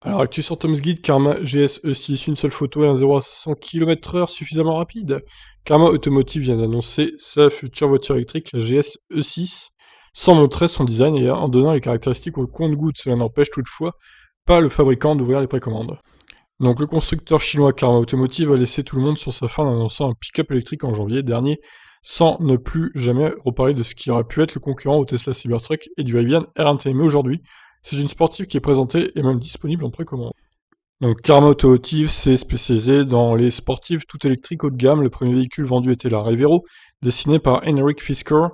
Alors, actu sur Tom's Guide, Karma GS E6, une seule photo et un 0 à 100 km/h suffisamment rapide. Karma Automotive vient d'annoncer sa future voiture électrique, la GS E6, sans montrer son design et en donnant les caractéristiques au compte-gouttes. Cela n'empêche toutefois pas le fabricant d'ouvrir les précommandes. Donc, le constructeur chinois Karma Automotive a laissé tout le monde sur sa faim en annonçant un pick-up électrique en janvier dernier, sans ne plus jamais reparler de ce qui aurait pu être le concurrent au Tesla Cybertruck et du Rivian R1T. Mais aujourd'hui, c'est une sportive qui est présentée et même disponible en précommande. Donc Karma Automotive s'est spécialisé dans les sportives tout électriques haut de gamme. Le premier véhicule vendu était la Revero, dessiné par Henrik Fisker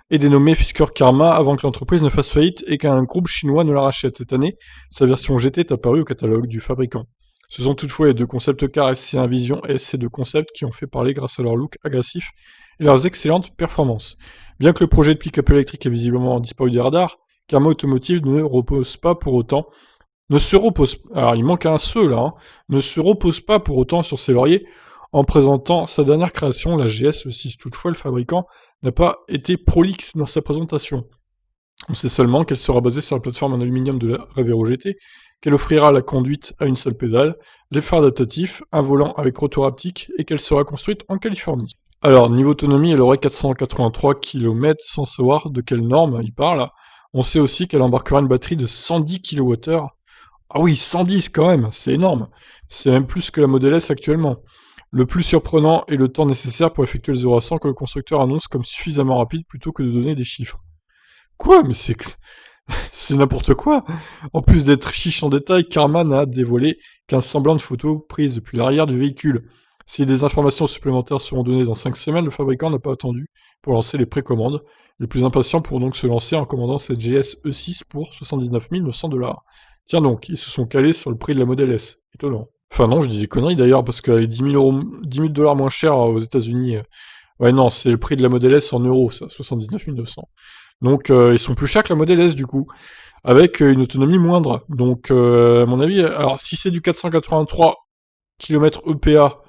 et dénommé Fisker Karma avant que l'entreprise ne fasse faillite et qu'un groupe chinois ne la rachète cette année. Sa version GT est apparue au catalogue du fabricant. Ce sont toutefois les deux concepts car SC1 Vision et SC2 Concept qui ont fait parler grâce à leur look agressif et leurs excellentes performances. Bien que le projet de pick-up électrique ait visiblement disparu des radars, Karma Automotive ne repose pas pour autant ne se repose, alors il manque un se là, ne se repose pas pour autant sur ses lauriers en présentant sa dernière création, la GS6. Toutefois, le fabricant n'a pas été prolixe dans sa présentation. On sait seulement qu'elle sera basée sur la plateforme en aluminium de la Revero GT, qu'elle offrira la conduite à une seule pédale, les phares adaptatifs, un volant avec rotor haptique et qu'elle sera construite en Californie. Alors, niveau autonomie, elle aurait 483 km sans savoir de quelle norme il parle. On sait aussi qu'elle embarquera une batterie de 110 kWh. Ah oui, 110 quand même, c'est énorme. C'est même plus que la Model S actuellement. Le plus surprenant est le temps nécessaire pour effectuer le 0 à 100 que le constructeur annonce comme suffisamment rapide plutôt que de donner des chiffres. Quoi? Mais c'est n'importe quoi. En plus d'être chiche en détail, Karma n'a dévoilé qu'un semblant de photo prise depuis l'arrière du véhicule. Si des informations supplémentaires seront données dans 5 semaines, le fabricant n'a pas attendu pour lancer les précommandes. Les plus impatients pourront donc se lancer en commandant cette GS E6 pour 79 900$. Tiens donc, ils se sont calés sur le prix de la Model S. Étonnant. Enfin non, je dis des conneries d'ailleurs, parce qu'elle est 10 000 $ moins chère aux États-Unis. Ouais non, c'est le prix de la Model S en euros, ça, 79 900. Donc ils sont plus chers que la Model S du coup, avec une autonomie moindre. Donc à mon avis, alors si c'est du 483 km EPA,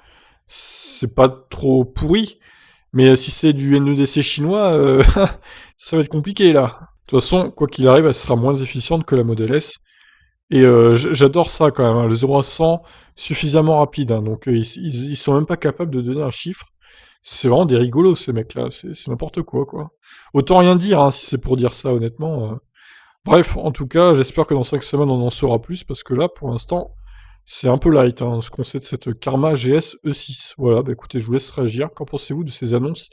c'est pas trop pourri, mais si c'est du NEDC chinois, ça va être compliqué là. De toute façon, quoi qu'il arrive, elle sera moins efficiente que la Model S. Et j'adore ça quand même, hein, le 0 à 100 suffisamment rapide. Hein, donc ils sont même pas capables de donner un chiffre. C'est vraiment des rigolos ces mecs-là, c'est n'importe quoi. Autant rien dire hein, si c'est pour dire ça honnêtement. Bref, en tout cas, j'espère que dans 5 semaines on en saura plus, parce que là, pour l'instant, c'est un peu light, hein, ce qu'on sait de cette Karma GS E6. Voilà, bah écoutez, je vous laisse réagir. Qu'en pensez-vous de ces annonces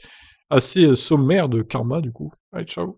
assez sommaires de Karma, du coup? Allez, ciao.